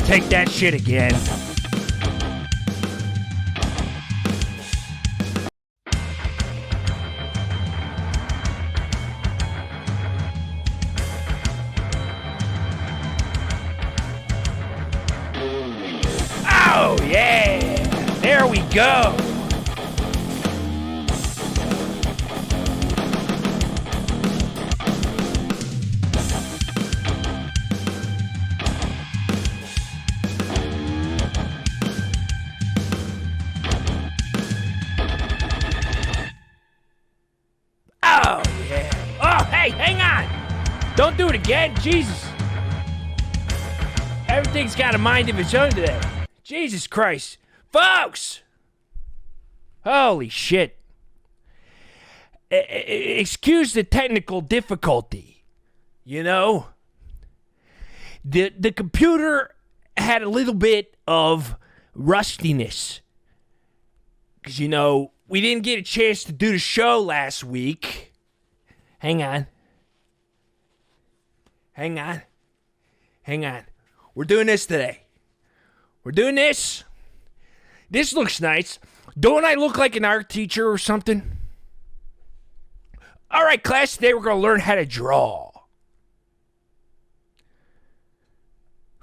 take that shit again. Oh, yeah. There we go. Oh, yeah. Oh, hey, hang on. Don't do it again. Jesus. Everything's got a mind of its own today. Jesus Christ. Folks. Holy shit. Excuse the technical difficulty. You know? The computer had a little bit of rustiness. Because, you know, we didn't get a chance to do the show last week. Hang on. We're doing this today. We're doing this. This looks nice. Don't I look like an art teacher or something? All right, class, today we're going to learn how to draw.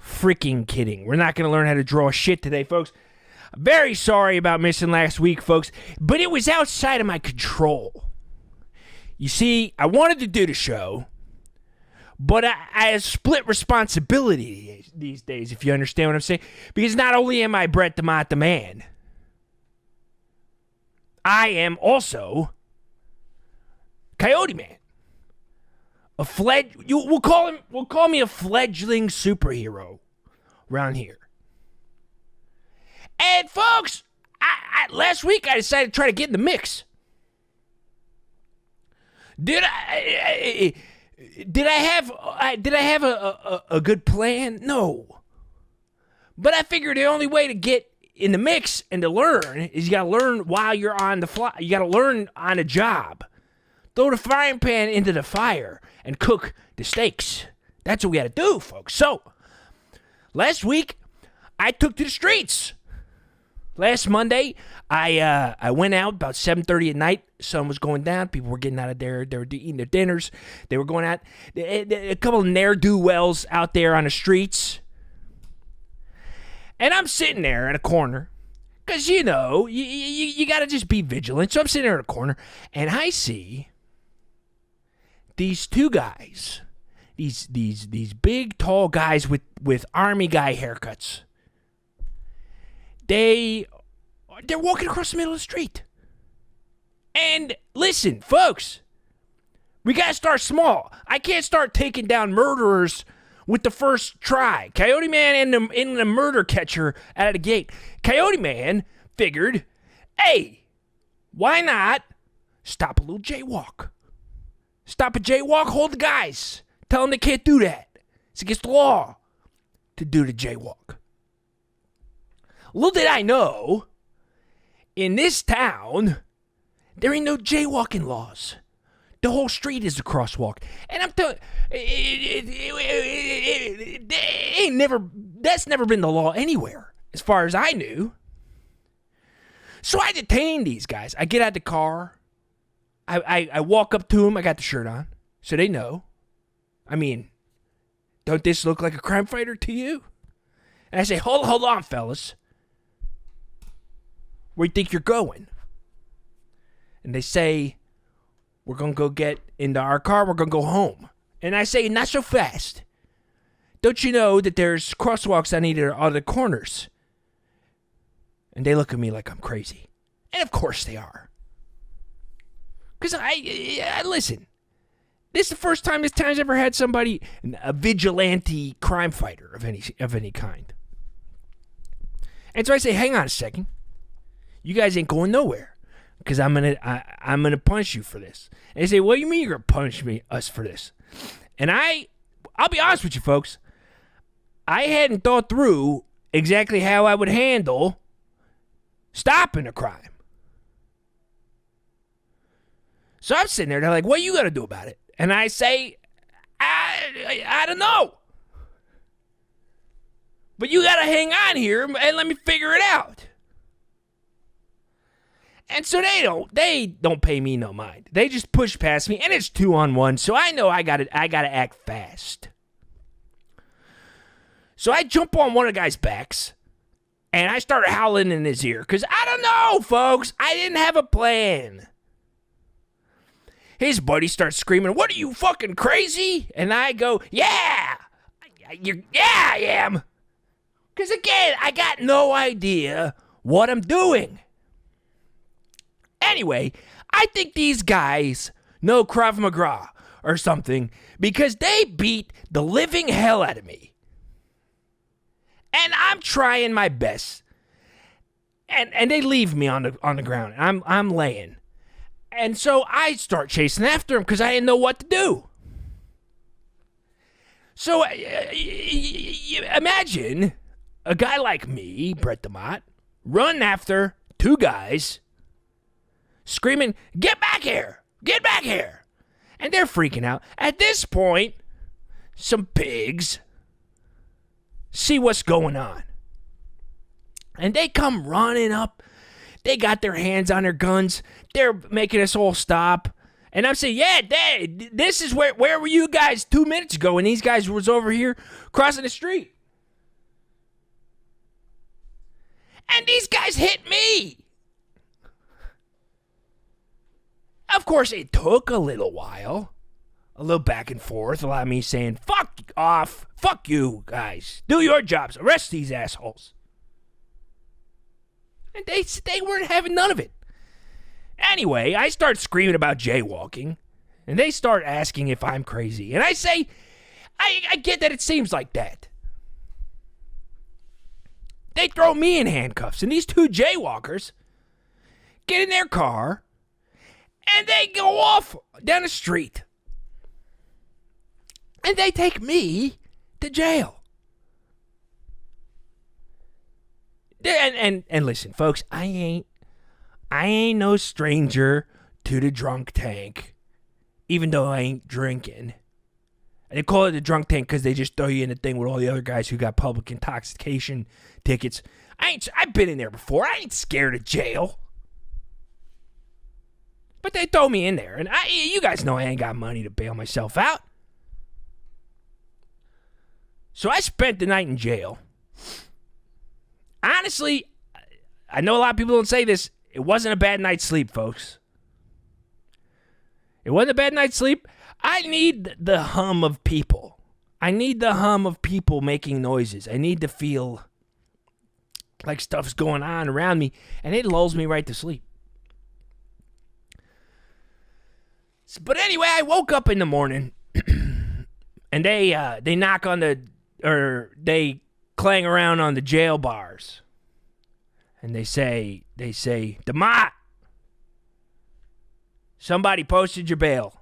Freaking kidding. We're not going to learn how to draw shit today, folks. Very sorry about missing last week, folks, but it was outside of my control. You see, I wanted to do the show, but I have split responsibility these days, if you understand what I'm saying. Because not only am I Brett DeMott the Man, I am also Coyote Man. We'll call me a fledgling superhero around here. And folks, last week I decided to try to get in the mix. Did I have a good plan? No. But I figured the only way to get in the mix and to learn is you got to learn while you're on the fly. You got to learn on a job. Throw the frying pan into the fire and cook the steaks. That's what we got to do, folks. So, last week I took to the streets. Last Monday, I went out about 7:30 at night. Sun was going down. People were getting out of there. They were eating their dinners. They were going out. A couple of ne'er-do-wells out there on the streets. And I'm sitting there in a corner. Because, you know, you got to just be vigilant. So I'm sitting there in a corner. And I see these two guys. These big, tall guys with army guy haircuts. They're walking across the middle of the street. And listen, folks, we got to start small. I can't start taking down murderers with the first try. Coyote Man and the murder catcher out of the gate. Coyote Man figured, hey, why not stop a little jaywalk? Stop a jaywalk, hold the guys. Tell them they can't do that. It's against the law to do the jaywalk. Little did I know, in this town, there ain't no jaywalking laws. The whole street is a crosswalk. And I'm telling that's never been the law anywhere, as far as I knew. So I detained these guys. I get out of the car. I walk up to them. I got the shirt on, so they know. I mean, don't this look like a crime fighter to you? And I say, hold on, fellas. Where do you think you're going? And they say, we're going to go get into our car. We're going to go home. And I say, not so fast. Don't you know that there's crosswalks on either other corners? And they look at me like I'm crazy. And of course they are. Because I listen. This is the first time this town's ever had somebody, a vigilante crime fighter of any kind. And so I say, hang on a second. You guys ain't going nowhere, because I'm gonna punish you for this. And they say, what do you mean you're gonna punish us for this? And I'll be honest with you, folks. I hadn't thought through exactly how I would handle stopping a crime. So I'm sitting there, they're like, what are you gonna do about it? And I say, I don't know. But you gotta hang on here and let me figure it out. And so they don't pay me no mind. They just push past me, and it's 2-on-1, so I know I gotta act fast. So I jump on one of the guy's backs, and I start howling in his ear, because I don't know, folks. I didn't have a plan. His buddy starts screaming, "What are you, fucking crazy?" And I go, "Yeah, I am." Because again, I got no idea what I'm doing. Anyway, I think these guys know Krav Maga or something because they beat the living hell out of me. And I'm trying my best. And they leave me on the ground. I'm laying. And so I start chasing after them because I didn't know what to do. So imagine a guy like me, Brett DeMott, run after two guys screaming, "Get back here! Get back here!" And they're freaking out. At this point, some pigs see what's going on. And they come running up. They got their hands on their guns. They're making us all stop. And I'm saying, "Yeah, Dad, this is where were you guys 2 minutes ago?" And these guys was over here crossing the street. And these guys hit me. Of course, it took a little while. A little back and forth. A lot of me saying, "Fuck off. Fuck you guys. Do your jobs. Arrest these assholes." And they weren't having none of it. Anyway, I start screaming about jaywalking. And they start asking if I'm crazy. And I say, I get that it seems like that. They throw me in handcuffs. And these two jaywalkers get in their car. And they go off down the street. And they take me to jail. And listen, folks, I ain't no stranger to the drunk tank, even though I ain't drinking. And they call it the drunk tank because they just throw you in the thing with all the other guys who got public intoxication tickets. I've been in there before. I ain't scared of jail. But they throw me in there, and you guys know I ain't got money to bail myself out. So I spent the night in jail. Honestly, I know a lot of people don't say this. It wasn't a bad night's sleep, folks. It wasn't a bad night's sleep. I need the hum of people. I need the hum of people making noises. I need to feel like stuff's going on around me, and it lulls me right to sleep. But anyway, I woke up in the morning, and they knock on they clang around on the jail bars, and they say, "DeMott, somebody posted your bail."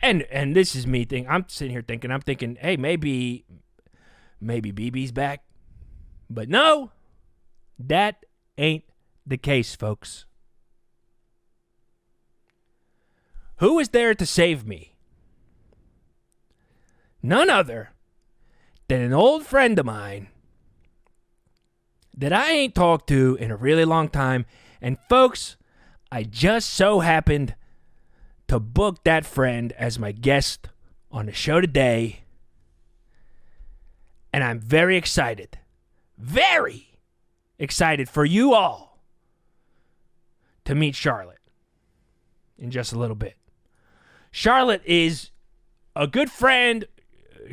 And this is me thinking. I'm sitting here thinking, hey, maybe BB's back, but no, that ain't the case, folks. Who is there to save me? None other than an old friend of mine that I ain't talked to in a really long time. And folks, I just so happened to book that friend as my guest on the show today. And I'm very excited for you all to meet Charlotte in just a little bit. Charlotte is a good friend.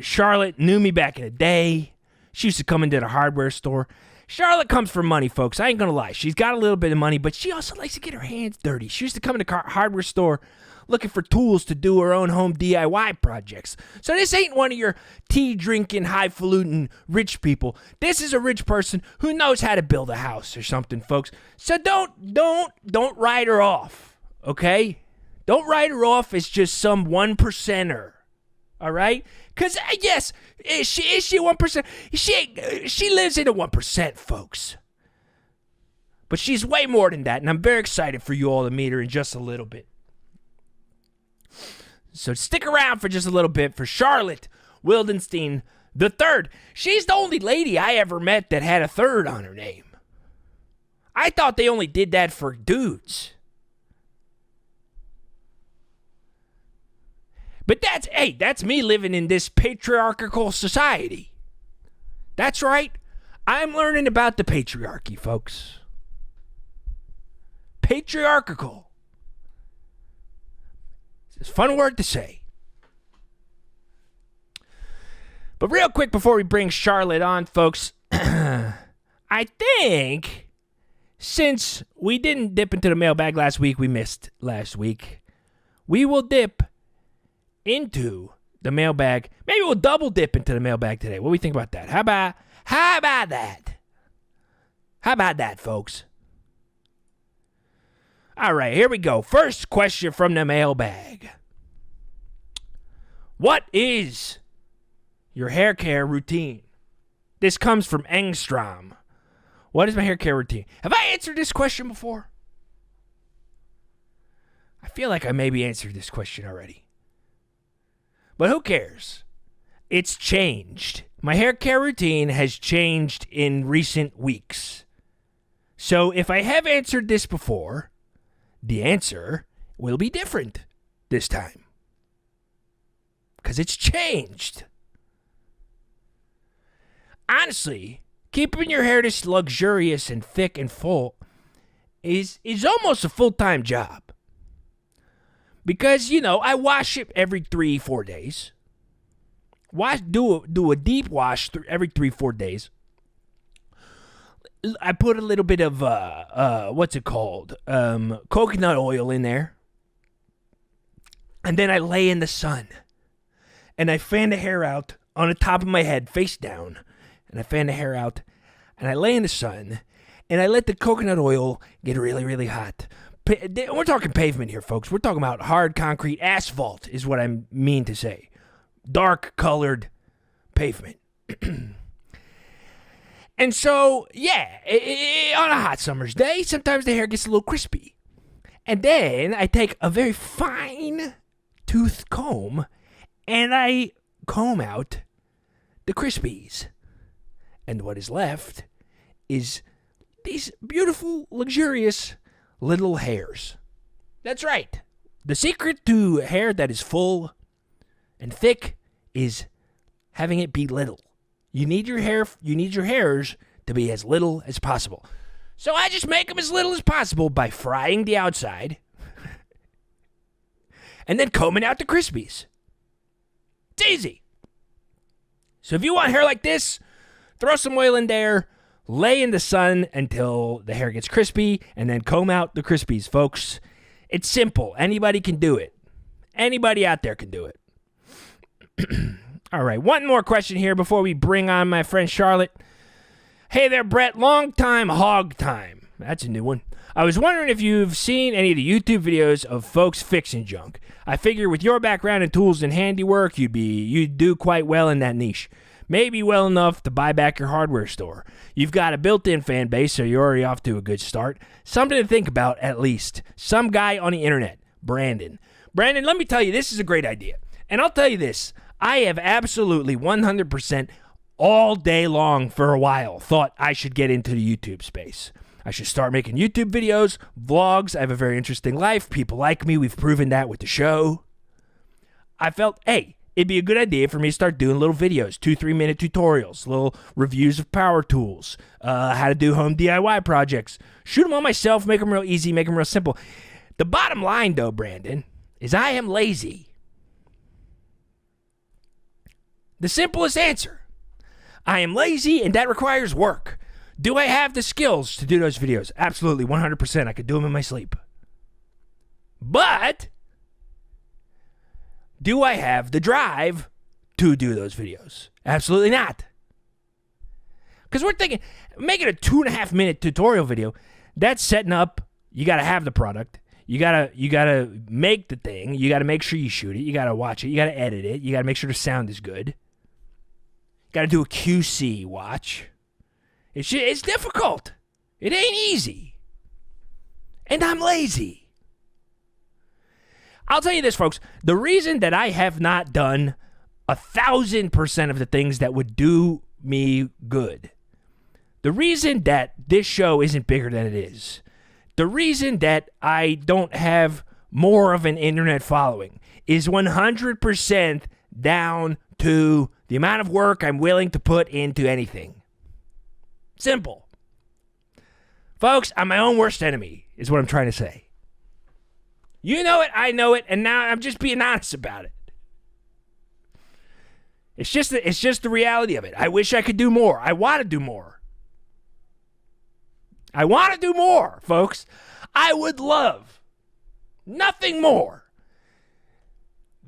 Charlotte knew me back in the day. She used to come into the hardware store. Charlotte comes from money, folks. I ain't going to lie. She's got a little bit of money, but she also likes to get her hands dirty. She used to come into the hardware store looking for tools to do her own home DIY projects. So this ain't one of your tea-drinking, highfalutin rich people. This is a rich person who knows how to build a house or something, folks. So don't write her off, okay? Don't write her off as just some 1%er, all right? Because, yes, is she 1%? She lives in the 1%, folks. But she's way more than that, and I'm very excited for you all to meet her in just a little bit. So stick around for just a little bit for Charlotte Wildenstein, The third. She's the only lady I ever met that had a third on her name. I thought they only did that for dudes. But that's me living in this patriarchal society. That's right. I'm learning about the patriarchy, folks. Patriarchal. It's a fun word to say. But real quick before we bring Charlotte on, folks, I think since we didn't dip into the mailbag last week, we missed last week, we will dip into the mailbag. Maybe we'll double dip into the mailbag today. What do we think about that? How about that? How about that, folks? All right, here we go. First question from the mailbag. What is your hair care routine? This comes from Engstrom. What is my hair care routine? Have I answered this question before? I feel like I maybe answered this question already. But who cares? It's changed. My hair care routine has changed in recent weeks. So if I have answered this before, the answer will be different this time. Because it's changed. Honestly, keeping your hair this luxurious and thick and full is almost a full-time job. Because, I wash it every 3-4 days. Do a deep wash every 3-4 days. I put a little bit of, coconut oil in there. And then I lay in the sun. And I fan the hair out on the top of my head, face down. And I fan the hair out. And I lay in the sun. And I let the coconut oil get really, really hot. We're talking pavement here, folks. We're talking about hard concrete asphalt is what I mean to say. Dark-colored pavement. And so, on a hot summer's day, sometimes the hair gets a little crispy. And then I take a very fine tooth comb and I comb out the crispies. And what is left is these beautiful, luxurious little hairs. That's right. The secret to hair that is full and thick is having it be little. You need your hairs to be as little as possible. So I just make them as little as possible by frying the outside and then combing out the crispies. It's easy. So if you want hair like this, throw some oil in there, lay in the sun until the hair gets crispy, and then comb out the crispies, folks. It's simple. Anybody can do it. Anybody out there can do it. All right, one more question here before we bring on my friend Charlotte. Hey there, Brett. Long time hog time. That's a new one. I was wondering if you've seen any of the YouTube videos of folks fixing junk. I figure with your background in tools and handiwork, you'd do quite well in that niche. Maybe well enough to buy back your hardware store. You've got a built-in fan base, so you're already off to a good start. Something to think about, at least. Some guy on the internet, Brandon. Brandon, let me tell you, this is a great idea. And I'll tell you this, I have absolutely 100% all day long for a while thought I should get into the YouTube space. I should start making YouTube videos, vlogs. I have a very interesting life. People like me. We've proven that with the show. I felt, hey, it'd be a good idea for me to start doing little videos, 2-3 minute tutorials, little reviews of power tools, how to do home DIY projects. Shoot them on myself, make them real easy, make them real simple. The bottom line, though, Brandon, is I am lazy. The simplest answer. I am lazy, and that requires work. Do I have the skills to do those videos? Absolutely, 100%. I could do them in my sleep. But do I have the drive to do those videos? Absolutely not. Because we're thinking, making a 2.5 minute tutorial video, that's setting up, you got to have the product. You gotta make the thing. You got to make sure you shoot it. You got to watch it. You got to edit it. You got to make sure the sound is good. You got to do a QC watch. It's difficult. It ain't easy. And I'm lazy. I'll tell you this, folks. The reason that I have not done 1,000% of the things that would do me good. The reason that this show isn't bigger than it is, the reason that I don't have more of an internet following is 100% down to the amount of work I'm willing to put into anything. Simple. Folks, I'm my own worst enemy, is what I'm trying to say. You know it, I know it, and now I'm just being honest about it. It's just the reality of it. I wish I could do more. I want to do more. I want to do more, folks. I would love nothing more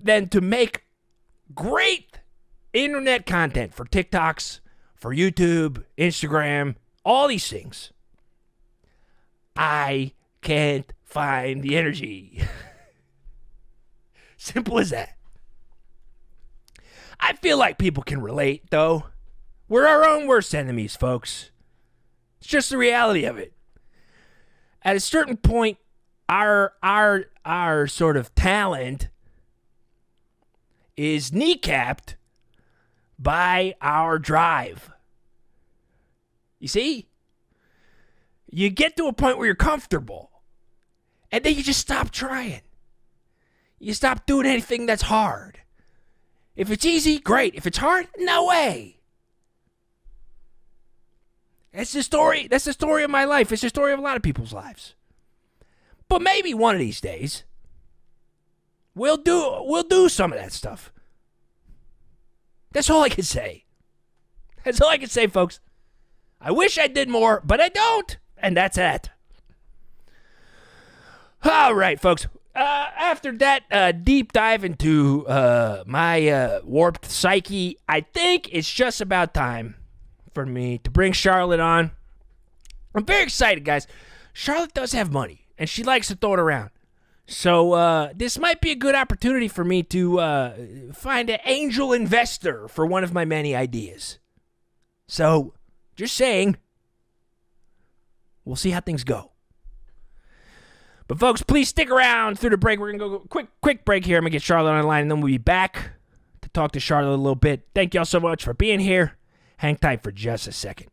than to make great internet content for TikToks, for YouTube, Instagram, all these things. I can't find the energy. Simple as that. I feel like people can relate, though. We're our own worst enemies, folks. It's just the reality of it. At a certain point, our sort of talent is kneecapped by our drive. You see? You get to a point where you're comfortable, and then you just stop trying. You stop doing anything that's hard. If it's easy, great. If it's hard, no way. That's the story. That's the story of my life. It's the story of a lot of people's lives. But maybe one of these days, we'll do some of that stuff. That's all I can say. That's all I can say, folks. I wish I did more, but I don't. And that's it. All right, folks. After that deep dive into my warped psyche, I think it's just about time for me to bring Charlotte on. I'm very excited, guys. Charlotte does have money, and she likes to throw it around. So this might be a good opportunity for me to find an angel investor for one of my many ideas. So, just saying, we'll see how things go. But folks, please stick around through the break. We're going to go quick break here. I'm going to get Charlotte on the line, and then we'll be back to talk to Charlotte a little bit. Thank y'all so much for being here. Hang tight for just a second.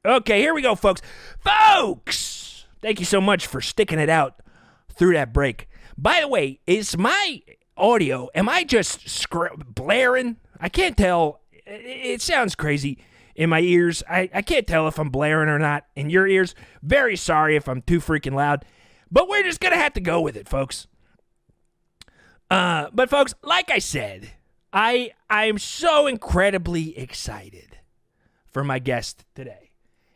Okay, here we go, folks. Folks! Thank you so much for sticking it out through that break. By the way, is my audio, am I just blaring? I can't tell. It sounds crazy in my ears. I can't tell if I'm blaring or not in your ears. Very sorry if I'm too freaking loud. But we're just going to have to go with it, folks. But, folks, like I said, I'm so incredibly excited for my guest today.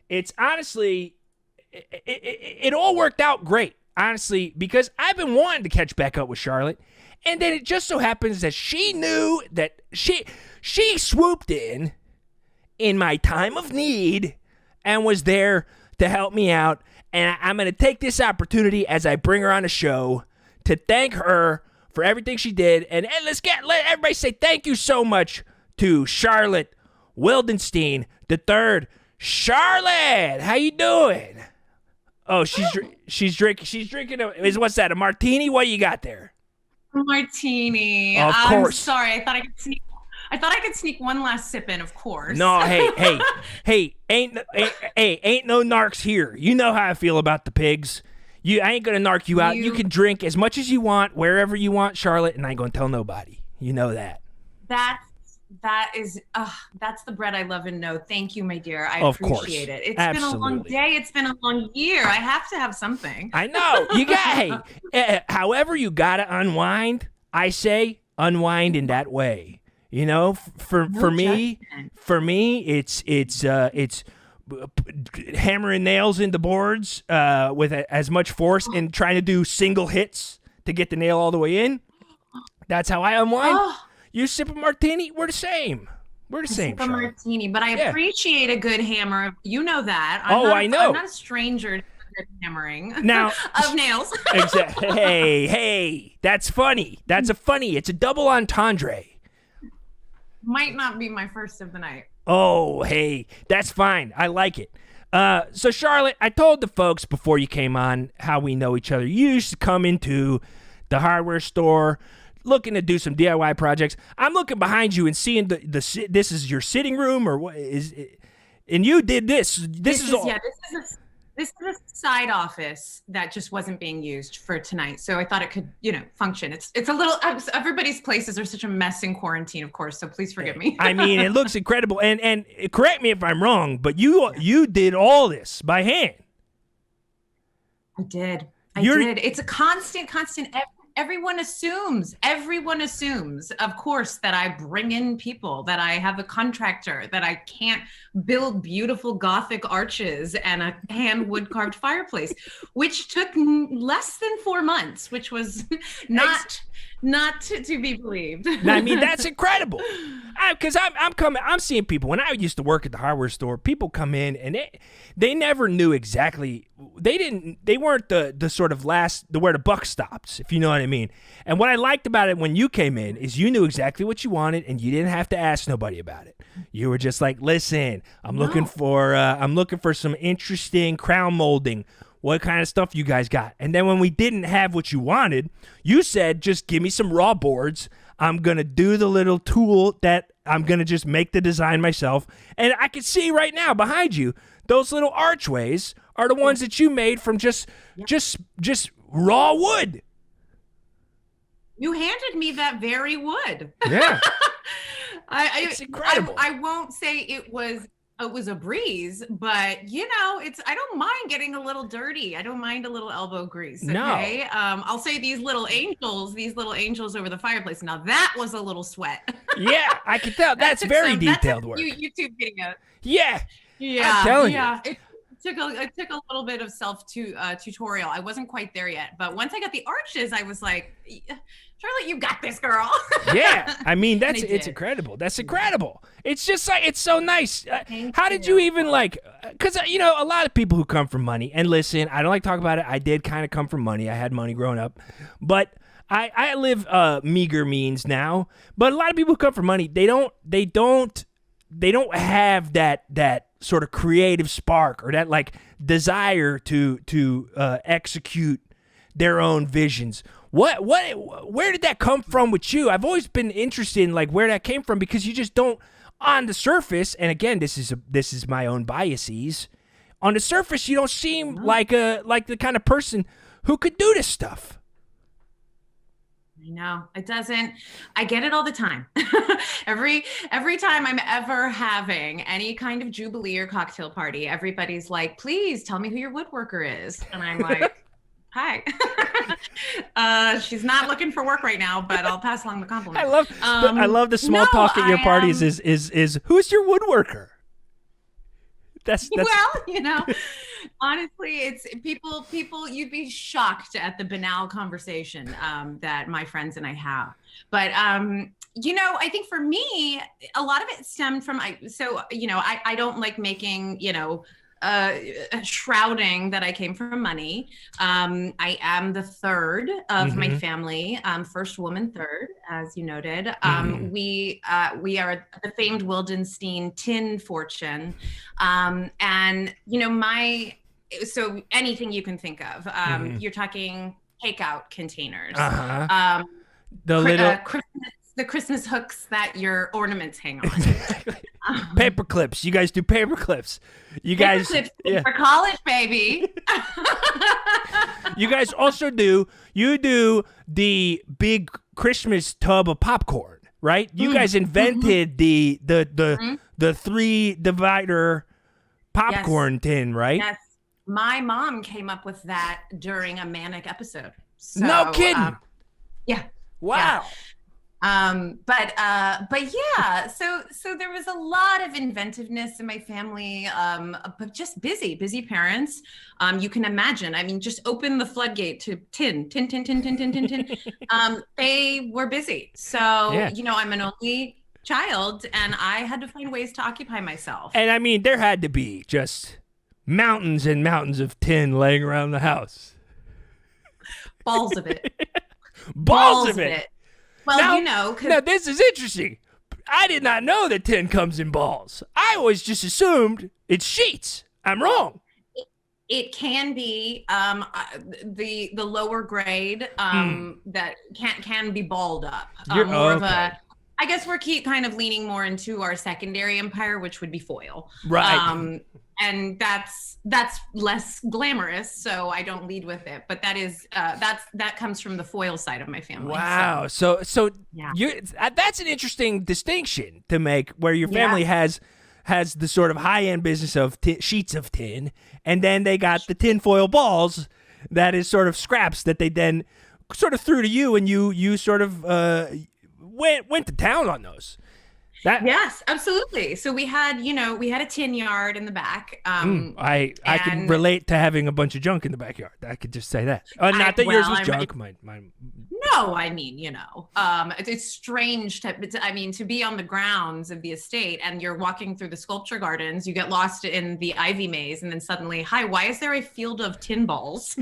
It's honestly, it all worked out great, honestly, because I've been wanting to catch back up with Charlotte, and then it just so happens that she knew that she swooped in my time of need and was there to help me out, and I'm going to take this opportunity as I bring her on the show to thank her for everything she did. And let everybody say thank you so much to Charlotte Wildenstein III. Charlotte, how you doing? Oh, she's drinking. What's that? A martini? What you got there? A martini. Of course. I'm sorry. I thought I could sneak one last sip in. Of course. No, hey, ain't no narcs here. You know how I feel about the pigs. I ain't gonna narc you out. You can drink as much as you want, wherever you want, Charlotte, and I ain't gonna tell nobody. You know that. That's the bread I love and know. Thank you, my dear. I of appreciate course. it. It's Absolutely. been a long day. It's been a long year. I have to have something. I know. You got however you gotta unwind, I say unwind in that way. You know, for me, it's hammering nails into boards with as much force and trying to do single hits to get the nail all the way in. That's how I unwind. You sip a martini, we're the same. We're the same. Sip a martini, but I appreciate a good hammer. You know that. I know. I'm not a stranger to good hammering now of nails. Exactly. Hey, that's funny. It's a double entendre. Might not be my first of the night. Oh, hey, that's fine. I like it. So Charlotte, I told the folks before you came on how we know each other. You used to come into the hardware store looking to do some DIY projects. I'm looking behind you and seeing this is your sitting room or what is it? And you did this. This is a side office that just wasn't being used for tonight. So I thought it could, function. It's a little, everybody's places are such a mess in quarantine, of course. So please forgive me. I mean, it looks incredible. And correct me if I'm wrong, but you did all this by hand. I did. It's a constant. Everyone assumes, of course, that I bring in people, that I have a contractor, that I can't build beautiful Gothic arches and a hand wood carved fireplace, which took less than 4 months, which was not to be believed. I mean, that's incredible. Because I'm seeing people. When I used to work at the hardware store, people come in and they never knew exactly. They weren't the sort of where the buck stops, if you know what I mean. And what I liked about it when you came in is you knew exactly what you wanted and you didn't have to ask nobody about it. You were just like, listen, I'm looking for some interesting crown molding. What kind of stuff you guys got? And then when we didn't have what you wanted, you said, just give me some raw boards. I'm going to do the little tool that I'm going to just make the design myself. And I can see right now behind you, those little archways are the ones that you made from just raw wood. You handed me that very wood. Yeah. It's incredible. I won't say it was a breeze, but I don't mind getting a little dirty. I don't mind a little elbow grease. Okay. No. I'll say these little angels over the fireplace. Now that was a little sweat. Yeah, I can tell. That's very detailed work. YouTube video. Yeah. Yeah. I'm telling you. It took a little bit of tutorial. I wasn't quite there yet, but once I got the arches, I was like, Charlotte, you got this, girl. Yeah, I mean it's incredible. That's incredible. It's just like it's so nice. How did you even because a lot of people who come from money, and listen, I don't like to talk about it. I did kind of come from money. I had money growing up, but I live meager means now. But a lot of people who come from money, they don't have that sort of creative spark or that desire to execute their own visions. Where did that come from with you? I've always been interested in where that came from, because you just don't, on the surface, and again, this is my own biases. On the surface, you don't seem like the kind of person who could do this stuff. I know it doesn't. I get it all the time. Every time I'm ever having any kind of jubilee or cocktail party, everybody's like, "Please tell me who your woodworker is," and I'm like, "Hi." She's not looking for work right now, but I'll pass along the compliment. I love the small talk at your parties. Is who's your woodworker? That's well, honestly, it's people, you'd be shocked at the banal conversation that my friends and I have. But, I think for me, a lot of it stemmed from, I don't like making, shrouding that I came from money. I am the third of my family, first woman, third, as you noted. We are the famed Wildenstein tin fortune, and so anything you can think of. You're talking takeout containers, the Christmas hooks that your ornaments hang on. Paper clips. You guys do paper clips. You guys for college, baby. You guys also do the big Christmas tub of popcorn, right? You guys invented the 3 divider popcorn tin, right? Yes. My mom came up with that during a manic episode. So, no kidding. Yeah. Wow. Yeah. But yeah, so there was a lot of inventiveness in my family, but just busy parents. You can imagine, I mean, just open the floodgate to tin. They were busy. So, I'm an only child and I had to find ways to occupy myself. And I mean, there had to be just mountains and mountains of tin laying around the house. Balls of it. Balls of it. Well, now this is interesting. I did not know that tin comes in balls. I always just assumed it's sheets. I'm wrong. It can be the lower grade that can be balled up. I guess we're kind of leaning more into our secondary empire, which would be foil. Right. And that's less glamorous, so I don't lead with it. But that comes from the foil side of my family. Wow. So yeah. That's an interesting distinction to make, where your family has the sort of high-end business of sheets of tin, and then they got the tinfoil balls that is sort of scraps that they then sort of threw to you, and you sort of went to town on those. Yes, absolutely. So we had a tin yard in the back. I can relate to having a bunch of junk in the backyard. I could just say that. Not that yours was junk. Mine. No, I mean, it's strange to be on the grounds of the estate and you're walking through the sculpture gardens, you get lost in the ivy maze, and then suddenly, hi, why is there a field of tin balls?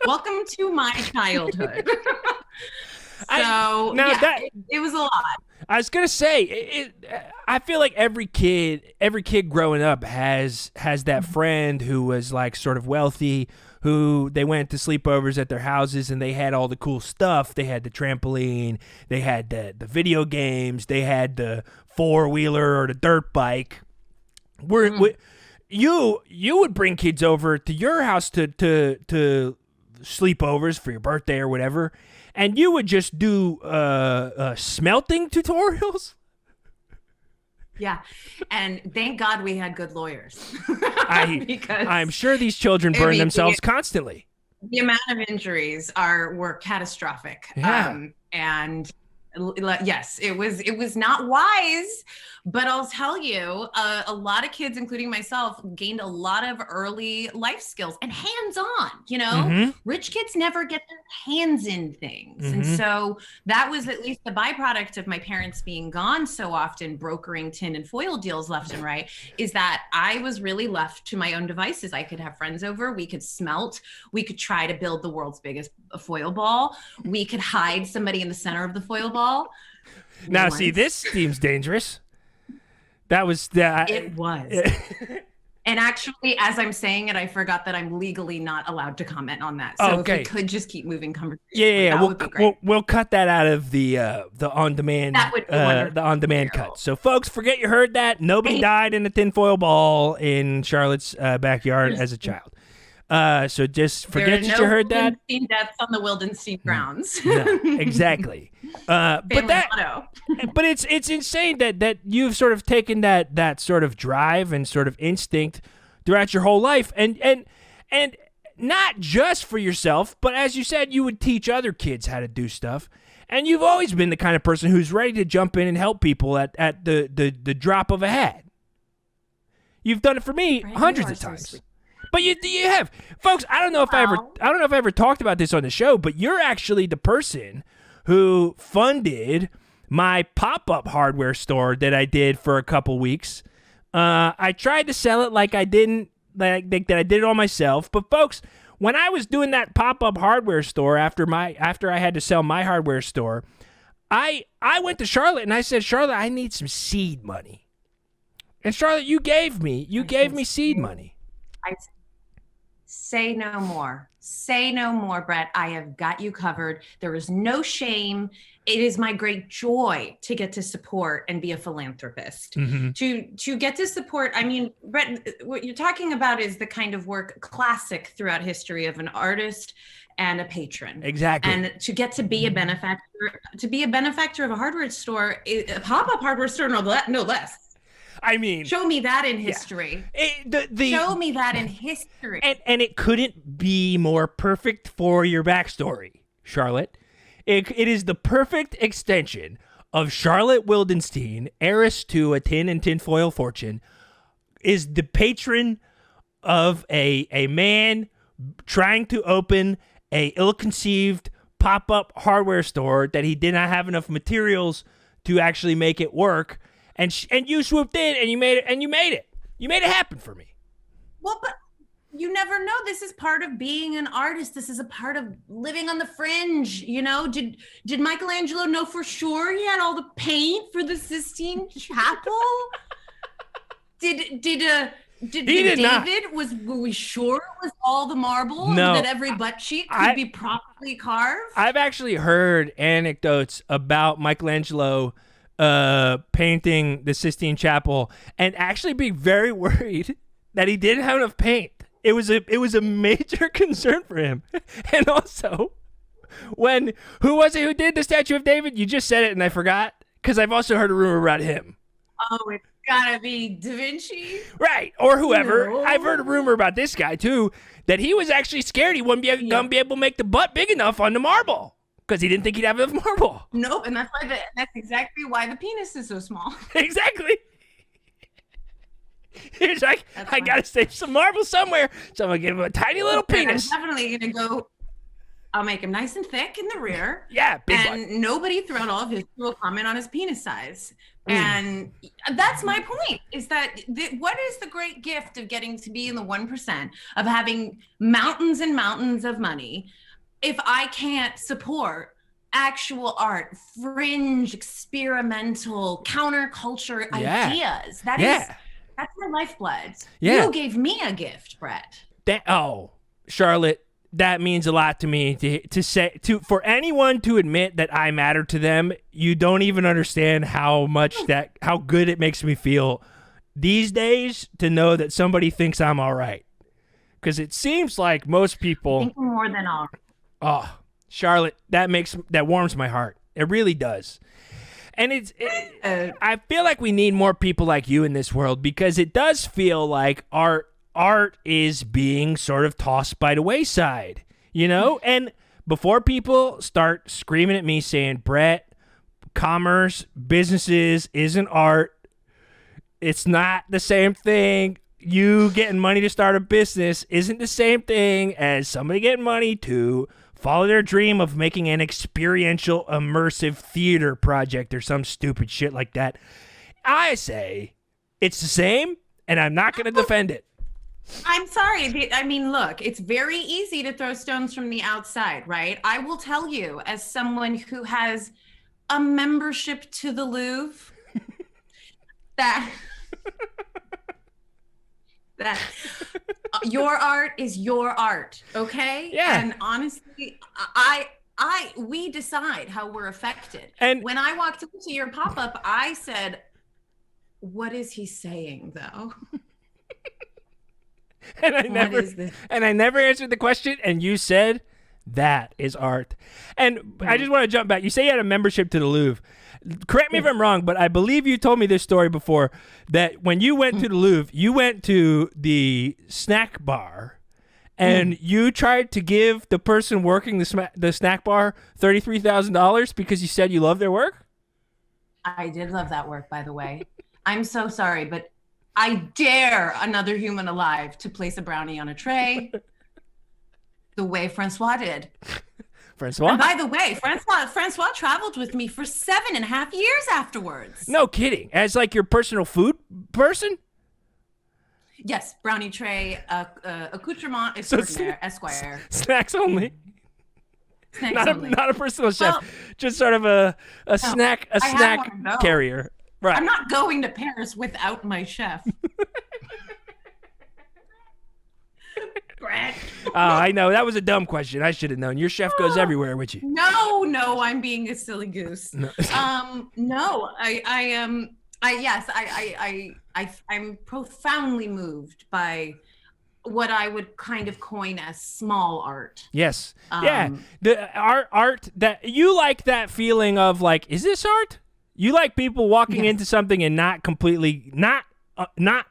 Welcome to my childhood. It was a lot. I was gonna say, I feel like every kid growing up has that friend who was like sort of wealthy, who they went to sleepovers at their houses and they had all the cool stuff. They had the trampoline, they had the video games, they had the 4-wheeler or the dirt bike. You would bring kids over to your house to sleepovers for your birthday or whatever, and you would just do smelting tutorials. Yeah, and thank God we had good lawyers. Because I'm sure these children burn themselves constantly. The amount of injuries were catastrophic. Yeah. And yes, it was not wise, but I'll tell you, a lot of kids, including myself, gained a lot of early life skills and hands-on. Rich kids never get their hands in things. And so that was at least the byproduct of my parents being gone so often, brokering tin and foil deals left and right, is that I was really left to my own devices. I could have friends over, we could smelt, we could try to build the world's biggest foil ball, we could hide somebody in the center of the foil ball. Now, see, this seems dangerous. That was that. It was. And actually, as I'm saying it, I forgot that I'm legally not allowed to comment on that. So if we could just keep moving conversation, yeah, that would be great. We'll cut that out of the on-demand cut. So, folks, forget you heard that. Nobody died in a tinfoil ball in Charlotte's backyard as a child. So just forget that you heard that. There are no deaths on the Wildenstein grounds. No, exactly. But it's insane that you've sort of taken that sort of drive and sort of instinct throughout your whole life, and not just for yourself, but as you said, you would teach other kids how to do stuff. And you've always been the kind of person who's ready to jump in and help people at the drop of a hat. You've done it for me hundreds of times. But you have, folks. I don't know if I ever talked about this on the show, but you're actually the person who funded my pop-up hardware store that I did for a couple weeks. I tried to sell it like I didn't that I did it all myself. But folks, when I was doing that pop-up hardware store after I had to sell my hardware store, I went to Charlotte and I said, Charlotte, I need some seed money. And Charlotte, you gave me seed money. I say no more. Say no more, Brett. I have got you covered. There is no shame. It is my great joy to get to support and be a philanthropist. Mm-hmm. To get to support, I mean, Brett, what you're talking about is the kind of work classic throughout history of an artist and a patron. Exactly. And to get to be a benefactor of a hardware store, a pop-up hardware store, no less. I mean, show me that in history. Show me that in history. And it couldn't be more perfect for your backstory, Charlotte. It is the perfect extension of Charlotte Wildenstein, heiress to a tin and tinfoil fortune, is the patron of a man trying to open a ill-conceived pop-up hardware store that he did not have enough materials to actually make it work. And you swooped in and you made it. You made it happen for me. Well, but you never know. This is part of being an artist. This is a part of living on the fringe. You know, did Michelangelo know for sure he had all the paint for the Sistine Chapel? Did David were we sure it was all the marble that every butt cheek could be properly carved? I've actually heard anecdotes about Michelangelo painting the Sistine Chapel and actually being very worried that he didn't have enough paint. It was a major concern for him. And also, who was it who did the Statue of David? You just said it and I forgot, because I've also heard a rumor about him. Oh, it's gotta be Da Vinci, right? Or whoever. No. I've heard a rumor about this guy too, that he was actually scared he wouldn't gonna be able to make the butt big enough on the marble, because he didn't think he'd have enough marble. Nope, and that's exactly why the penis is so small. Exactly. He's like, I gotta save some marble somewhere, so I'm gonna give him a tiny little penis. I'm definitely gonna go. I'll make him nice and thick in the rear. Yeah, big and butt. Nobody throughout all of history will comment on his penis size. And that's my point, is that what is the great gift of getting to be in the 1%, of having mountains and mountains of money, if I can't support actual art, fringe, experimental, counterculture ideas? That's my lifeblood. Yeah. You gave me a gift, Brett. Charlotte, that means a lot to me for anyone to admit that I matter to them. You don't even understand how good it makes me feel these days to know that somebody thinks I'm all right. Because it seems like most people think more than all. Oh, Charlotte, that warms my heart. It really does. And I feel like we need more people like you in this world, because it does feel like art is being sort of tossed by the wayside, you know? And before people start screaming at me saying, Brett, commerce, businesses isn't art, it's not the same thing. You getting money to start a business isn't the same thing as somebody getting money to follow their dream of making an experiential, immersive theater project or some stupid shit like that. I say it's the same, and I'm not going to defend it. I'm sorry. I mean, look, it's very easy to throw stones from the outside, right? I will tell you, as someone who has a membership to the Louvre, that your art is your art, okay? Yeah. And honestly, we decide how we're affected. And when I walked into your pop-up, I said, what is he saying, though? And I never answered the question, and you said that is art. And I just want to jump back. You say you had a membership to the Louvre. Correct me if I'm wrong, but I believe you told me this story before, that when you went to the Louvre, you went to the snack bar, and you tried to give the person working the snack bar $33,000 because you said you love their work? I did love that work, by the way. I'm so sorry, but I dare another human alive to place a brownie on a tray the way Francois did. Francois? And by the way, Francois traveled with me for 7.5 years afterwards. No kidding. As like your personal food person? Yes, brownie tray, accoutrement So extraordinaire, Esquire. Snacks only. Snacks only. Not a personal chef, Well, just sort of a no, snack I have one of those. carrier. Right. I'm not going to Paris without my chef. I know that was a dumb question. I should have known. Your chef goes everywhere with you. No, I'm being a silly goose. No. No, I'm profoundly moved by what I would kind of coin as small art. Yes. Yeah. The art that you like, that feeling of like, is this art? You like people walking into something and not completely not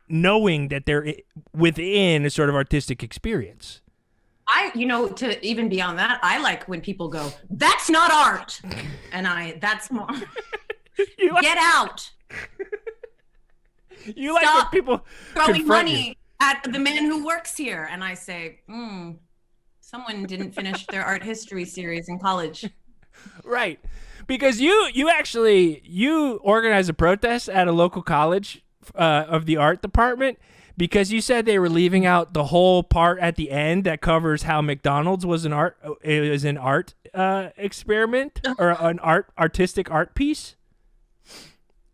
knowing that they're within a sort of artistic experience. To even beyond that, I like when people go, "That's not art," and that's more. Get out. You like when people throwing money at the man who works here, and I say, someone didn't finish their art history series in college. Right, because you organized a protest at a local college of the art department because you said they were leaving out the whole part at the end that covers how McDonald's was an art experiment or an artistic art piece.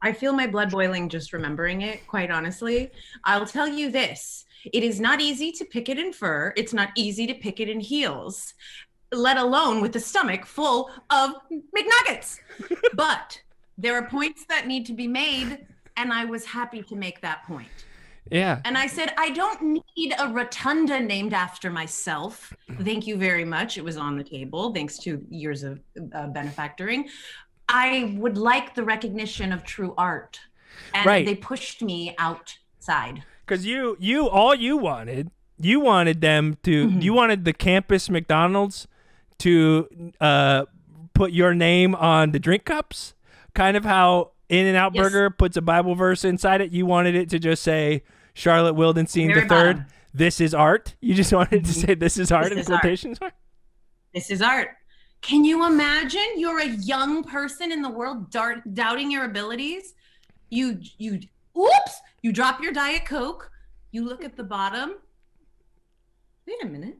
I feel my blood boiling just remembering it, quite honestly. I'll tell you this. It is not easy to pick it in fur. It's not easy to pick it in heels, let alone with a stomach full of McNuggets. But there are points that need to be made, and I was happy to make that point. Yeah. And I said, I don't need a rotunda named after myself. Thank you very much. It was on the table, thanks to years of benefactoring. I would like the recognition of true art. And they pushed me outside. Because you wanted them to, you wanted the campus McDonald's to put your name on the drink cups, kind of how In-N-Out Burger puts a Bible verse inside it. You wanted it to just say, Charlotte Wildenstein III, this is art. You just wanted to say this is art in quotations. This is art. Can you imagine you're a young person in the world doubting your abilities? You drop your Diet Coke. You look at the bottom. Wait a minute.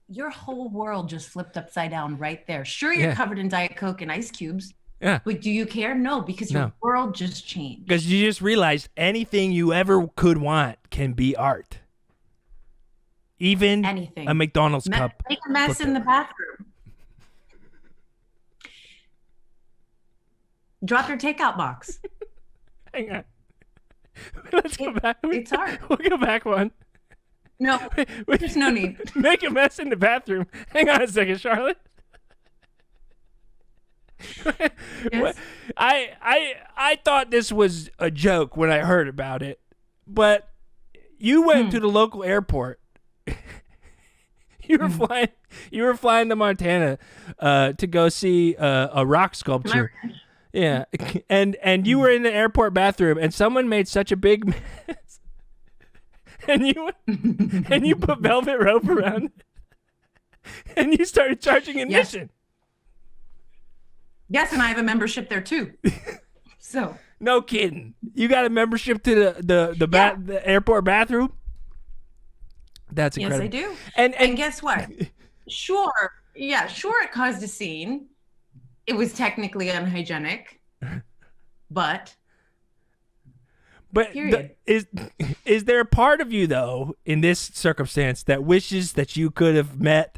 Your whole world just flipped upside down right there. Sure, you're covered in Diet Coke and ice cubes. Yeah. But do you care? No, because your world just changed. Because you just realized anything you ever could want can be art. Even anything. A McDonald's cup. Make a mess in the bathroom. Drop your takeout box. Hang on. Let's go back. It's art. We'll go back one. No, there's no need. Make a mess in the bathroom. Hang on a second, Charlotte. Yes. I thought this was a joke when I heard about it, but you went to the local airport. You were flying to Montana to go see a rock sculpture. Yeah, and you were in the airport bathroom, and someone made such a big mess, and you put velvet rope around it, and you started charging admission. Yes, and I have a membership there too. So no kidding. You got a membership to the airport bathroom? That's incredible. Yes, I do. And guess what? Sure, it caused a scene. It was technically unhygienic, but is there a part of you though in this circumstance that wishes that you could have met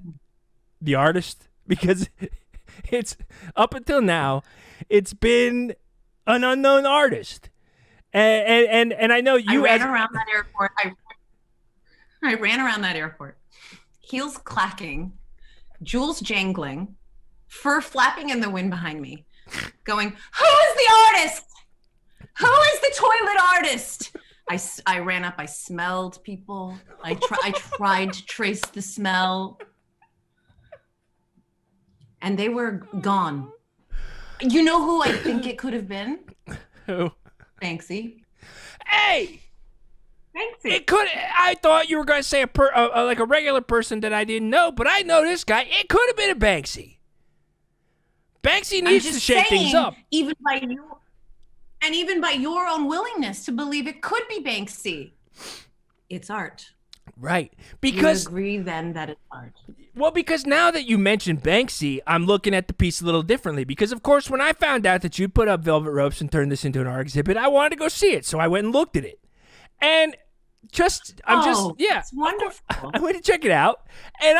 the artist? Because it's up until now, it's been an unknown artist, and I know you. I ran around that airport. I ran around that airport, heels clacking, jewels jangling, fur flapping in the wind behind me, going, "Who is the artist? Who is the toilet artist?" I ran up. I smelled people. I tried to trace the smell. And they were gone. You know who I think it could have been? Who? Banksy. Hey! Banksy. It could. I thought you were going to say like a regular person that I didn't know, but I know this guy. It could have been a Banksy. Banksy needs to shake things up. Even by you. And even by your own willingness to believe it could be Banksy, it's art. Right. Because you agree then that it's art. Well, because now that you mentioned Banksy, I'm looking at the piece a little differently. Because, of course, when I found out that you'd put up velvet ropes and turned this into an art exhibit, I wanted to go see it. So I went and looked at it. And it's wonderful. I went to check it out. And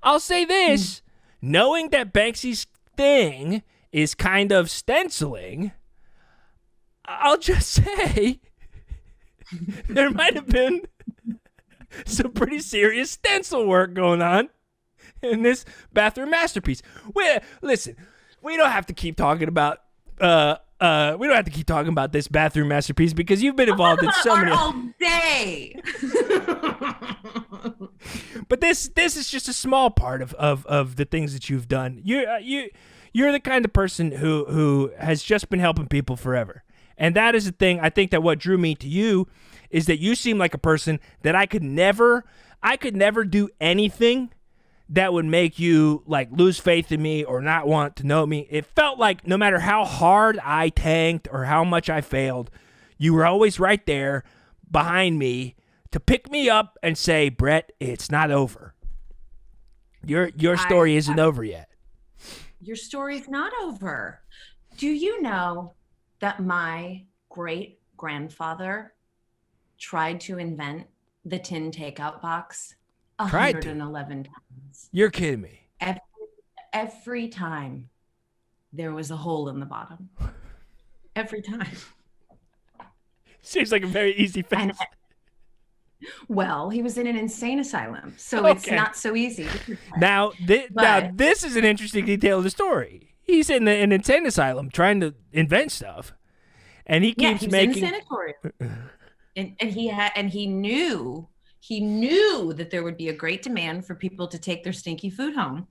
I'll say this, knowing that Banksy's thing is kind of stenciling, I'll just say there might have been some pretty serious stencil work going on in this bathroom masterpiece. Listen, we don't have to keep talking about this bathroom masterpiece because you've been involved in so many all day. But this is just a small part of the things that you've done. You're the kind of person who has just been helping people forever. And that is the thing. I think that what drew me to you is that you seem like a person that I could never do anything that would make you like lose faith in me or not want to know me. It felt like no matter how hard I tanked or how much I failed, you were always right there behind me to pick me up and say, Brett, it's not over. Your story isn't over yet. Your story's not over. Do you know that my great-grandfather tried to invent the tin takeout box 111 times? You're kidding me. Every time there was a hole in the bottom. Every time. Seems like a very easy fix. Well, he was in an insane asylum, so It's not so easy. Now this is an interesting detail of the story. He's in an insane asylum trying to invent stuff, and he keeps making. In the sanatorium, and he knew that there would be a great demand for people to take their stinky food home,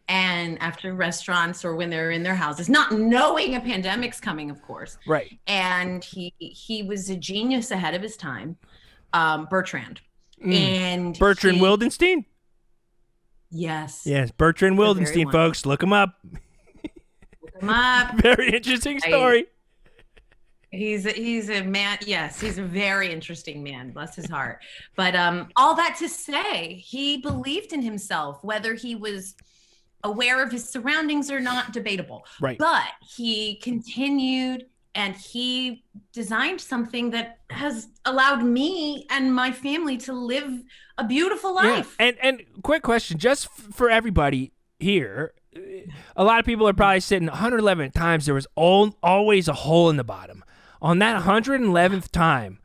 and after restaurants or when they're in their houses, not knowing a pandemic's coming, of course. Right. And he was a genius ahead of his time, Bertrand. And Bertrand Wildenstein. Yes. Yes, Bertrand Wildenstein, folks, look him up. Very interesting story. He's a man. Yes, he's a very interesting man. Bless his heart. But all that to say, he believed in himself, whether he was aware of his surroundings or not, debatable. Right. But he continued and he designed something that has allowed me and my family to live a beautiful life. Yeah. And quick question, just for everybody here. A lot of people are probably sitting 111 times. There was always a hole in the bottom. On that 111th time,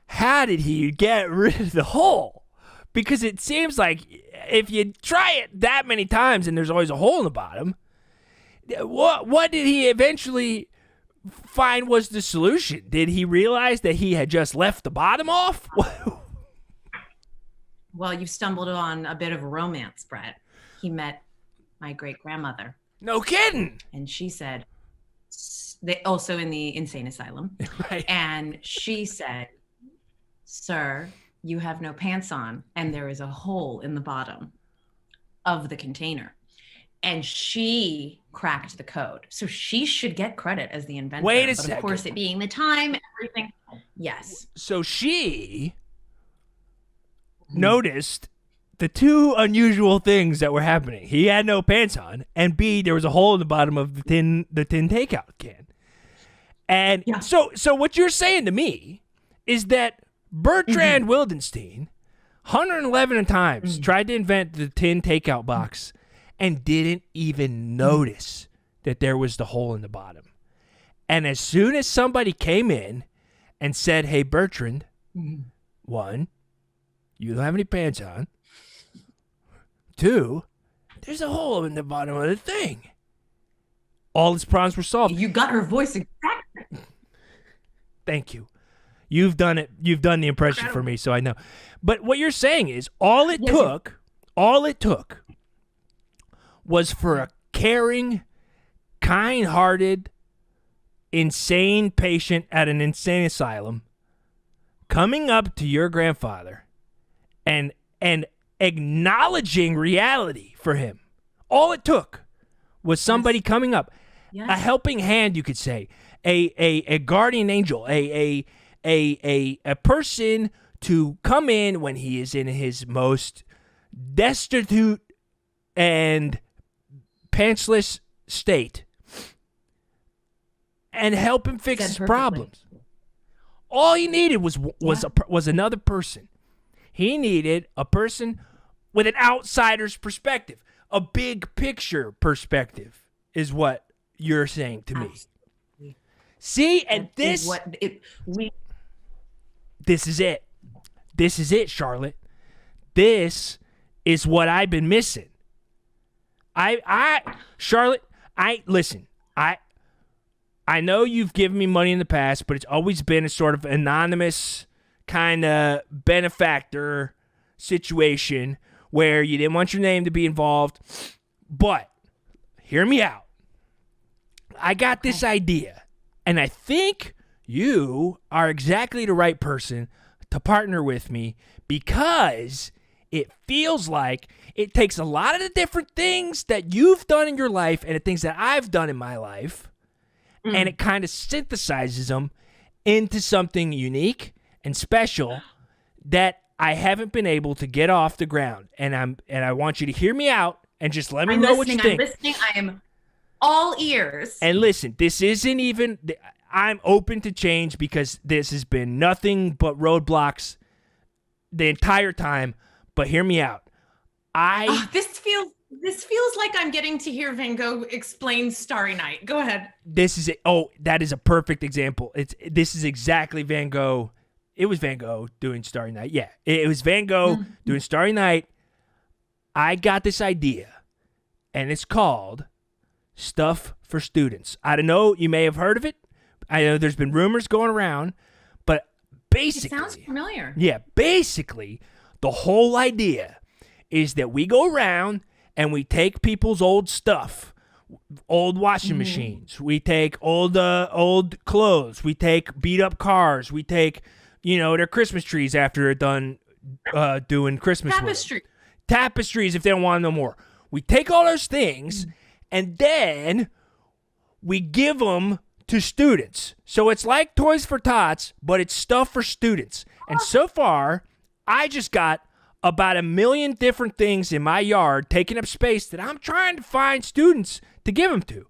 how did he get rid of the hole? Because it seems like if you try it that many times and there's always a hole in the bottom, what did he eventually find was the solution? Did he realize that he had just left the bottom off? Well, you stumbled on a bit of a romance, Brett. He met my great-grandmother. No kidding. And she said, they also in the insane asylum. Right. And she said, sir, you have no pants on, and there is a hole in the bottom of the container. And she cracked the code. So she should get credit as the inventor. Wait a second. Of course, it being the time, everything. Yes. So she noticed the two unusual things that were happening. He had no pants on, and B, there was a hole in the bottom of the tin takeout can. And so what you're saying to me is that Bertrand Wildenstein 111 times tried to invent the tin takeout box and didn't even notice that there was the hole in the bottom. And as soon as somebody came in and said, hey, Bertrand, one, you don't have any pants on. Two, there's a hole in the bottom of the thing. All his problems were solved. You got her voice exactly. Thank you. You've done it. You've done the impression for me, so I know. But what you're saying is all it took was for a caring, kind-hearted, insane patient at an insane asylum coming up to your grandfather and acknowledging reality for him. All it took was somebody coming up. a helping hand, you could say, a guardian angel, a person to come in when he is in his most destitute and pantsless state and help him fix his problems. All he needed was another person. He needed a person with an outsider's perspective, a big picture perspective, is what you're saying to me. Absolutely. See, and this is it. This is it, Charlotte. This is what I've been missing. Charlotte, listen. I know you've given me money in the past, but it's always been a sort of anonymous kind of benefactor situation where you didn't want your name to be involved. But hear me out. I got this idea, and I think you are exactly the right person to partner with me, because it feels like it takes a lot of the different things that you've done in your life and the things that I've done in my life, and it kind of synthesizes them into something unique and special that I haven't been able to get off the ground. And I want you to hear me out and just let me know what you think. I'm listening. I am all ears. And listen, this isn't even... I'm open to change, because this has been nothing but roadblocks the entire time. But hear me out. This feels like I'm getting to hear Van Gogh explain Starry Night. Go ahead. This is it. Oh, that is a perfect example. This is exactly Van Gogh. It was Van Gogh doing Starry Night. Yeah, it was Van Gogh doing Starry Night. I got this idea, and it's called Stuff for Students. I don't know. You may have heard of it. I know there's been rumors going around, but basically... It sounds familiar. Yeah, basically, the whole idea is that we go around and we take people's old stuff, old washing machines. We take old clothes. We take beat-up cars. We take, their Christmas trees after they're done doing Christmas tapestries if they don't want no more. We take all those things, and then we give them to students. So it's like Toys for Tots, but it's stuff for students. And so far, I just got about 1 million different things in my yard taking up space that I'm trying to find students to give them to.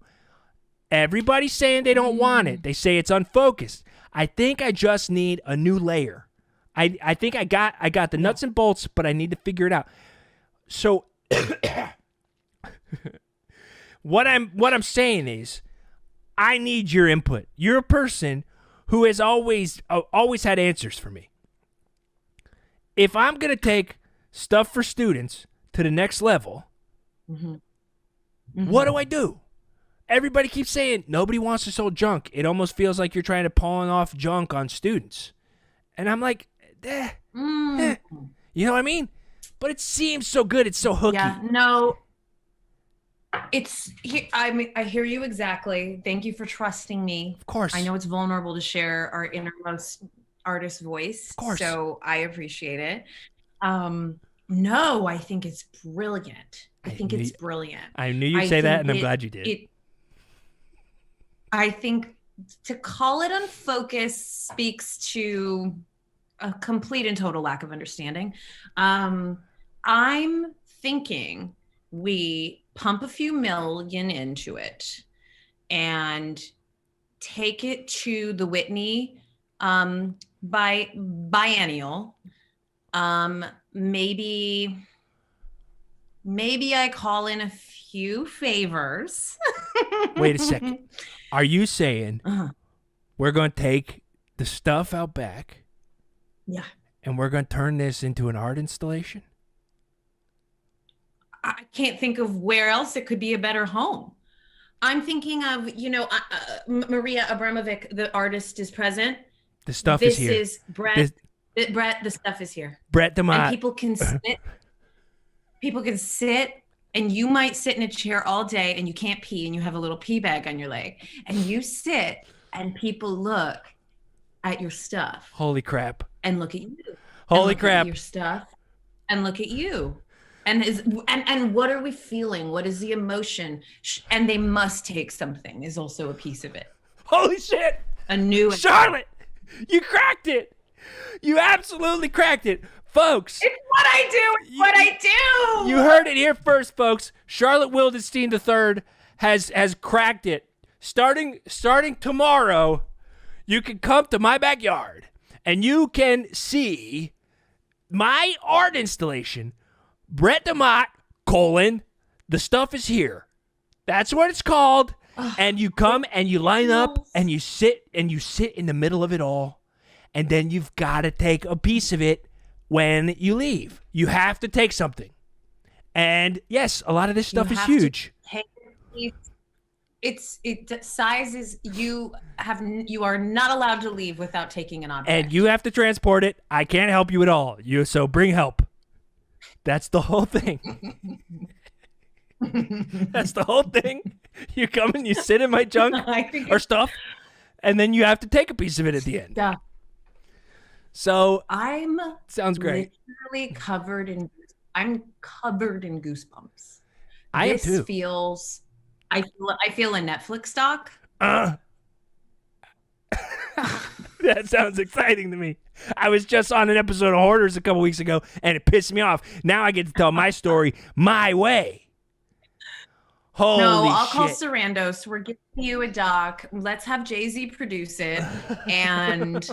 Everybody's saying they don't want it. They say it's unfocused. I think I just need a new layer. I think I got the nuts and bolts, but I need to figure it out. So what I'm saying is, I need your input. You're a person who has always had answers for me. If I'm going to take stuff for students to the next level, what do I do? Everybody keeps saying nobody wants to sell junk. It almost feels like you're trying to pawn off junk on students. And I'm like, you know what I mean? But it seems so good. It's so hooky. Yeah, no. I hear you exactly. Thank you for trusting me. Of course. I know it's vulnerable to share our innermost artist voice. Of course. So I appreciate it. No, I think it's brilliant. I think it's brilliant. I knew you'd say that, and I'm glad you did. I think to call it unfocused speaks to a complete and total lack of understanding. I'm thinking we pump a few million into it and take it to the Whitney biennial. Maybe I call in a few favors. Wait a second. Are you saying we're going to take the stuff out back? Yeah. And we're going to turn this into an art installation? I can't think of where else it could be a better home. I'm thinking of, Maria Abramovic, the artist, is present. The stuff is here. This is Brett. Brett, the stuff is here. Brett DeMott. And people can sit. People can sit, and you might sit in a chair all day, and you can't pee, and you have a little pee bag on your leg, and you sit, and people look at your stuff. Holy crap! And look at you. Holy crap! At your stuff, and look at you. And what are we feeling? What is the emotion? And they must take something is also a piece of it. Holy shit! A new Charlotte, you cracked it. You absolutely cracked it. Folks. It's what I do. It's what I do. You heard it here first, folks. Charlotte Wildenstein III has cracked it. Starting tomorrow, you can come to my backyard and you can see my art installation, Brett DeMott, the stuff is here. That's what it's called. And you come and you line up and you sit in the middle of it all. And then you've got to take a piece of it when you leave. You have to take something. And yes, a lot of this stuff is huge. It sizes you are not allowed to leave without taking an object. And you have to transport it. I can't help you at all. So bring help. That's the whole thing. That's the whole thing. You come and you sit in my junk or stuff, and then you have to take a piece of it at the end. Yeah. So sounds great. Literally covered in goosebumps. I am too. I feel a Netflix doc. That sounds exciting to me. I was just on an episode of Hoarders a couple weeks ago, and it pissed me off. Now I get to tell my story my way. Holy I'll shit. call Sarandos. We're giving you a doc. Let's have Jay-Z produce it, and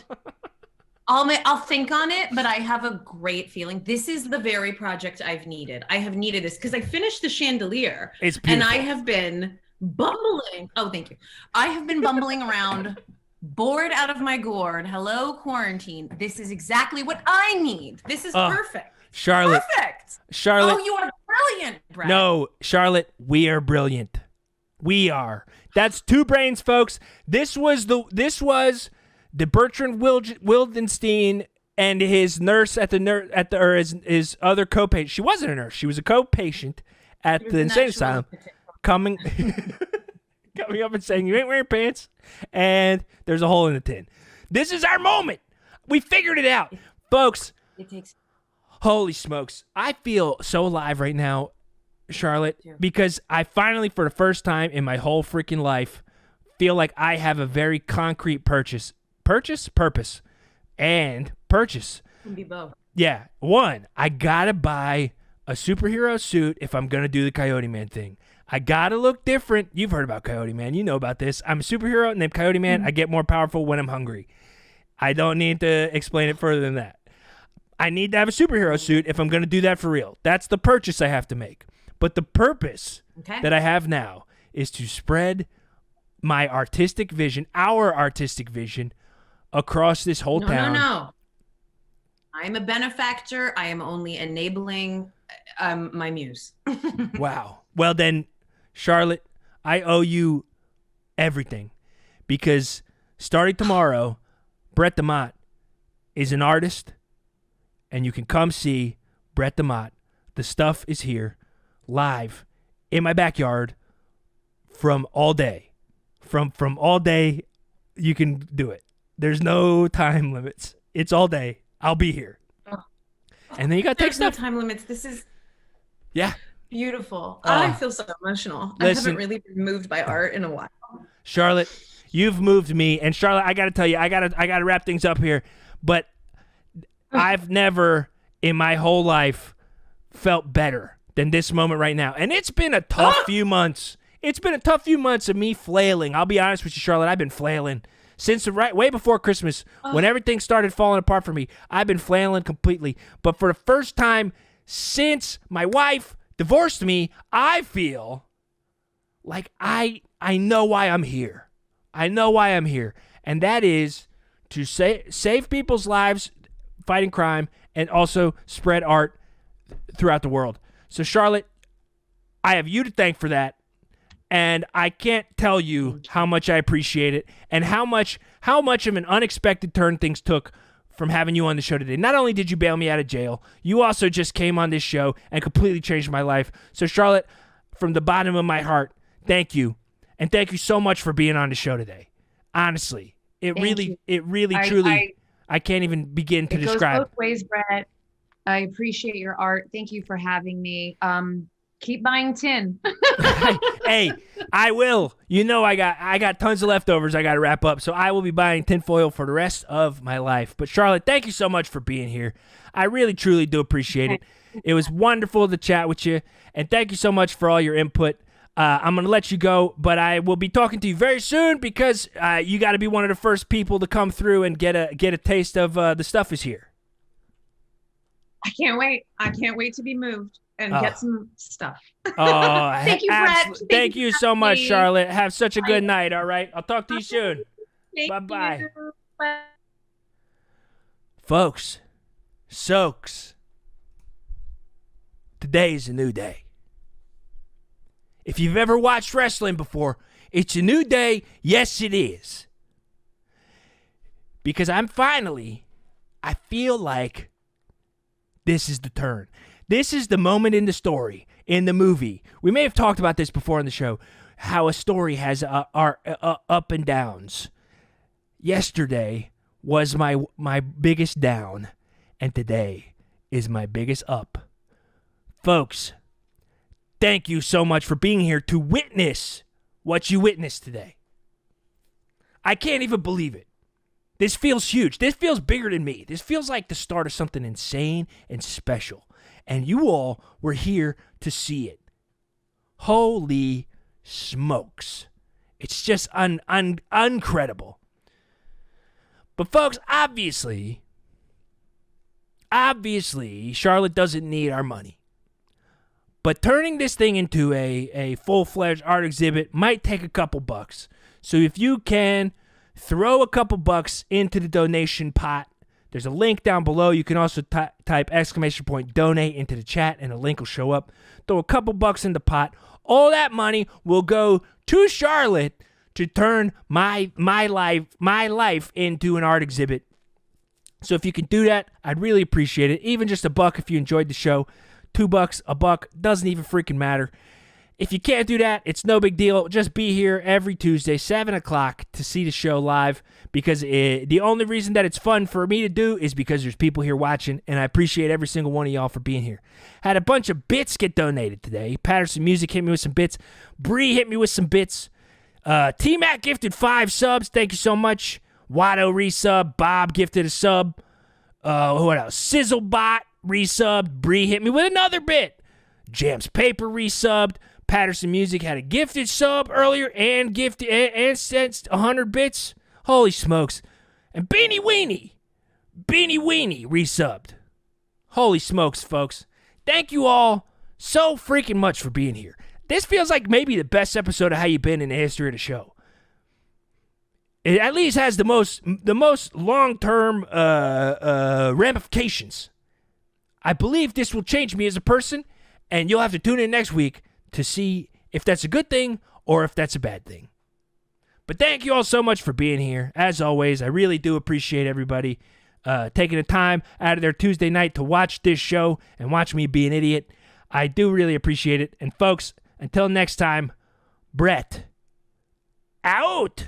I'll think on it, but I have a great feeling. This is the very project I've needed. I have needed this because I finished the chandelier. It's beautiful. And I have been bumbling. Oh, thank you. I have been bumbling around, bored out of my gourd. Hello, quarantine. This is exactly what I need. This is perfect. Charlotte. Perfect. Charlotte. Oh, you are brilliant, Brett. No, Charlotte, we are brilliant. We are. That's Two Brains, folks. This was the Bertrand Wildenstein and his nurse or his other co-patient. She wasn't a nurse. She was a co-patient at the insane asylum. Coming up and saying, "You ain't wearing pants," and there's a hole in the tin. This is our moment. We figured it out, folks. Holy smokes! I feel so alive right now, Charlotte, because I finally, for the first time in my whole freaking life, feel like I have a very concrete purpose. Can be both. Yeah. One, I gotta buy a superhero suit if I'm gonna do the Coyote Man thing. I gotta look different. You've heard about Coyote Man. You know about this. I'm a superhero named Coyote Man. I get more powerful when I'm hungry. I don't need to explain it further than that. I need to have a superhero suit if I'm gonna do that for real. That's the purchase I have to make. But the purpose that I have now is to spread my artistic vision, our artistic vision, across this whole town. No. I'm a benefactor. I am only enabling my muse. Wow. Well then, Charlotte, I owe you everything because starting tomorrow, Brett DeMott is an artist, and you can come see Brett DeMott. The stuff is here, live, in my backyard, from all day. From all day, you can do it. There's no time limits. It's all day. I'll be here. And then you got to take stuff. No time limits. This is beautiful. I feel so emotional. I haven't really been moved by art in a while. Charlotte, you've moved me. And Charlotte, I got to tell you, I got to wrap things up here. But I've never in my whole life felt better than this moment right now. And it's been a tough few months. It's been a tough few months of me flailing. I'll be honest with you, Charlotte. I've been flailing since way before Christmas, when everything started falling apart for me. I've been flailing completely. But for the first time since my wife divorced me, I feel like I know why I'm here. I know why I'm here. And that is to save people's lives fighting crime and also spread art throughout the world. So, Charlotte, I have you to thank for that. And I can't tell you how much I appreciate it and how much of an unexpected turn things took from having you on the show today. Not only did you bail me out of jail, you also just came on this show and completely changed my life. So, Charlotte, from the bottom of my heart, thank you. And thank you so much for being on the show today. Honestly, it really, truly, I can't even begin to describe. It goes both ways, Brett. I appreciate your art. Thank you for having me. Keep buying tin. Hey, I will. You know, I got tons of leftovers I got to wrap up, so I will be buying tinfoil for the rest of my life. But Charlotte, thank you so much for being here. I really, truly do appreciate it. It was wonderful to chat with you, and thank you so much for all your input. I'm going to let you go, but I will be talking to you very soon because you got to be one of the first people to come through and get a taste of the stuff is here. I can't wait. I can't wait to be moved and get some stuff. Oh, thank you, Brett. Thank you so much, Charlotte. Have such a good night, all right? I'll talk to you soon. Bye-bye. Bye. Folks, soaks, today is a new day. If you've ever watched wrestling before, it's a new day. Yes, it is. Because I feel like this is the turn. This is the moment in the story, in the movie. We may have talked about this before on the show, how a story has up and downs. Yesterday was my biggest down, and today is my biggest up. Folks, thank you so much for being here to witness what you witnessed today. I can't even believe it. This feels huge. This feels bigger than me. This feels like the start of something insane and special. And you all were here to see it. Holy smokes. It's just uncredible. But folks, obviously, Charlotte doesn't need our money. But turning this thing into a full-fledged art exhibit might take a couple bucks. So if you can throw a couple bucks into the donation pot, there's a link down below. You can also type !donate into the chat and a link will show up. Throw a couple bucks in the pot. All that money will go to Charlotte to turn my life into an art exhibit. So if you can do that, I'd really appreciate it. Even just $1 if you enjoyed the show. $2, $1, doesn't even freaking matter. If you can't do that, it's no big deal. Just be here every Tuesday, 7 o'clock, to see the show live, because the only reason that it's fun for me to do is because there's people here watching, and I appreciate every single one of y'all for being here. Had a bunch of bits get donated today. Patterson Music hit me with some bits. Bree hit me with some bits. T-Mac gifted 5 subs. Thank you so much. Watto resub. Bob gifted a sub. What else? Sizzlebot resubbed. Bree hit me with another bit. Jam's Paper resubbed. Patterson Music had a gifted sub earlier and sent 100 bits. Holy smokes. And Beanie Weenie resubbed. Holy smokes, folks. Thank you all so freaking much for being here. This feels like maybe the best episode of How You Been in the history of the show. It at least has the most long-term ramifications. I believe this will change me as a person, and you'll have to tune in next week to see if that's a good thing or if that's a bad thing. But thank you all so much for being here. As always, I really do appreciate everybody taking the time out of their Tuesday night to watch this show and watch me be an idiot. I do really appreciate it. And folks, until next time, Brett, out.